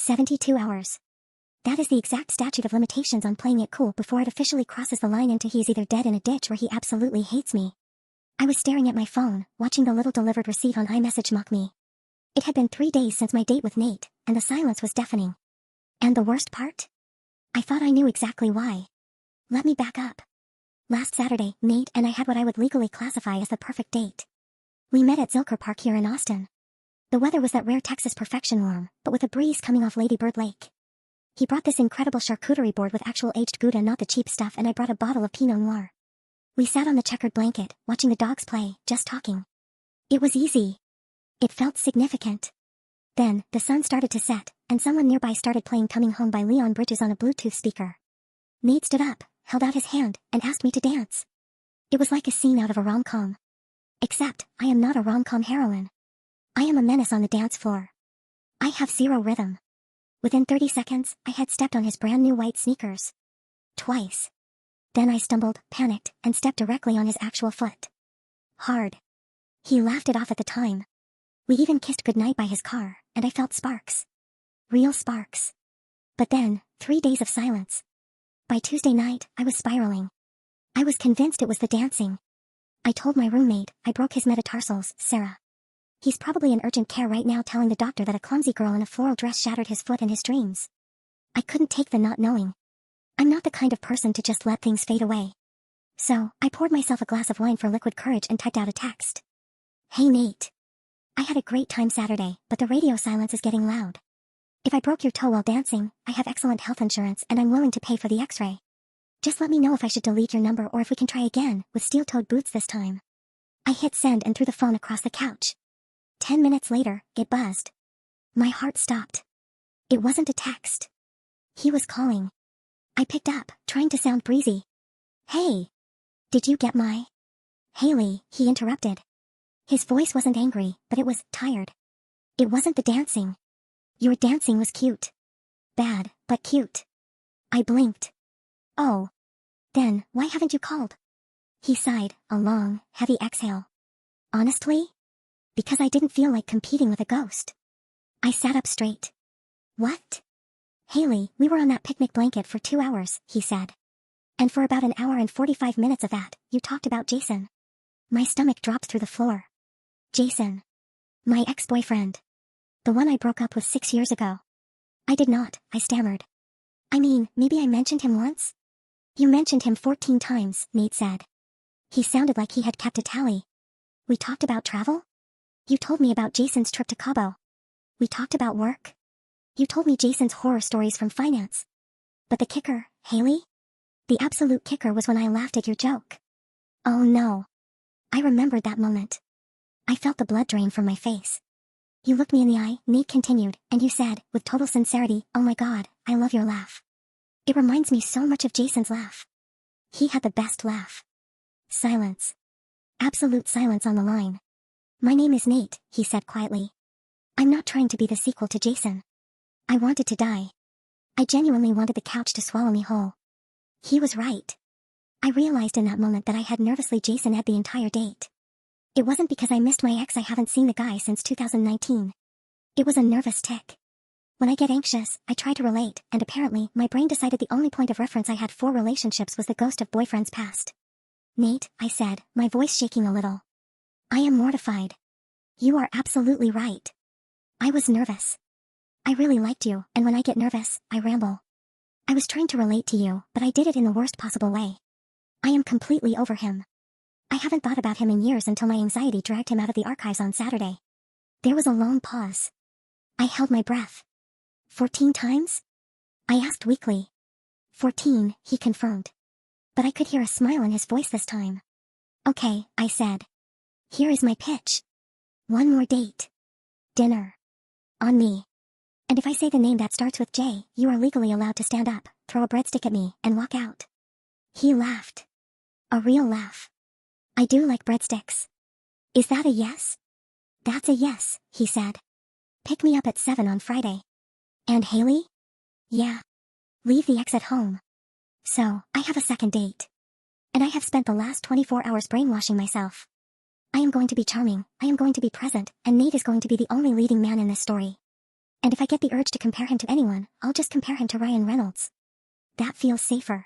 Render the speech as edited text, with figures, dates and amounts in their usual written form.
72 hours. That is the exact statute of limitations on playing it cool before it officially crosses the line into he is either dead in a ditch or he absolutely hates me. I was staring at my phone, watching the little delivered receipt on iMessage mock me. It had been 3 days since my date with Nate, and the silence was deafening. And the worst part? I thought I knew exactly why. Let me back up. Last Saturday, Nate and I had what I would legally classify as the perfect date. We met at Zilker Park here in Austin. The weather was that rare Texas perfection warm, but with a breeze coming off Lady Bird Lake. He brought this incredible charcuterie board with actual aged Gouda, not the cheap stuff, and I brought a bottle of Pinot Noir. We sat on the checkered blanket, watching the dogs play, just talking. It was easy. It felt significant. Then, the sun started to set, and someone nearby started playing Coming Home by Leon Bridges on a Bluetooth speaker. Nate stood up, held out his hand, and asked me to dance. It was like a scene out of a rom-com. Except, I am not a rom-com heroine. I am a menace on the dance floor. I have zero rhythm. Within 30 seconds, I had stepped on his brand new white sneakers. Twice. Then I stumbled, panicked, and stepped directly on his actual foot. Hard. He laughed it off at the time. We even kissed goodnight by his car, and I felt sparks. Real sparks. But then, 3 days of silence. By Tuesday night, I was spiraling. I was convinced it was the dancing. I told my roommate I broke his metatarsals, Sarah. He's probably in urgent care right now telling the doctor that a clumsy girl in a floral dress shattered his foot in his dreams. I couldn't take the not knowing. I'm not the kind of person to just let things fade away. So, I poured myself a glass of wine for liquid courage and typed out a text. Hey Nate. I had a great time Saturday, but the radio silence is getting loud. If I broke your toe while dancing, I have excellent health insurance and I'm willing to pay for the x-ray. Just let me know if I should delete your number or if we can try again, with steel-toed boots this time. I hit send and threw the phone across the couch. 10 minutes later, it buzzed. My heart stopped. It wasn't a text. He was calling. I picked up, trying to sound breezy. Hey. Did you get my... Haley, he interrupted. His voice wasn't angry, but it was tired. It wasn't the dancing. Your dancing was cute. Bad, but cute. I blinked. Oh. Then, why haven't you called? He sighed, a long, heavy exhale. Honestly? Because I didn't feel like competing with a ghost. I sat up straight. What? Haley, we were on that picnic blanket for 2 hours, he said. And for about an hour and 45 minutes of that, you talked about Jason. My stomach dropped through the floor. Jason. My ex-boyfriend. The one I broke up with 6 years ago. I did not, I stammered. I mean, maybe I mentioned him once? You mentioned him 14 times, Nate said. He sounded like he had kept a tally. We talked about travel? You told me about Jason's trip to Cabo. We talked about work? You told me Jason's horror stories from finance. But the kicker, Haley? The absolute kicker was when I laughed at your joke. Oh no. I remembered that moment. I felt the blood drain from my face. You looked me in the eye, Nate continued, and you said, with total sincerity, oh my god, I love your laugh. It reminds me so much of Jason's laugh. He had the best laugh. Silence. Absolute silence on the line. My name is Nate, he said quietly. I'm not trying to be the sequel to Jason. I wanted to die. I genuinely wanted the couch to swallow me whole. He was right. I realized in that moment that I had nervously Jason the entire date. It wasn't because I missed my ex, I haven't seen the guy since 2019. It was a nervous tick. When I get anxious, I try to relate, and apparently, my brain decided the only point of reference I had for relationships was the ghost of boyfriends past. Nate, I said, my voice shaking a little. I am mortified. You are absolutely right. I was nervous. I really liked you, and when I get nervous, I ramble. I was trying to relate to you, but I did it in the worst possible way. I am completely over him. I haven't thought about him in years until my anxiety dragged him out of the archives on Saturday. There was a long pause. I held my breath. 14 times? I asked weakly. 14, he confirmed. But I could hear a smile in his voice this time. Okay, I said. Here is my pitch. One more date. Dinner. On me. And if I say the name that starts with J, you are legally allowed to stand up, throw a breadstick at me, and walk out. He laughed. A real laugh. I do like breadsticks. Is that a yes? That's a yes, he said. Pick me up at 7 on Friday. And Haley? Yeah. Leave the ex at home. So, I have a second date. And I have spent the last 24 hours brainwashing myself. I am going to be charming, I am going to be present, and Nate is going to be the only leading man in this story. And if I get the urge to compare him to anyone, I'll just compare him to Ryan Reynolds. That feels safer.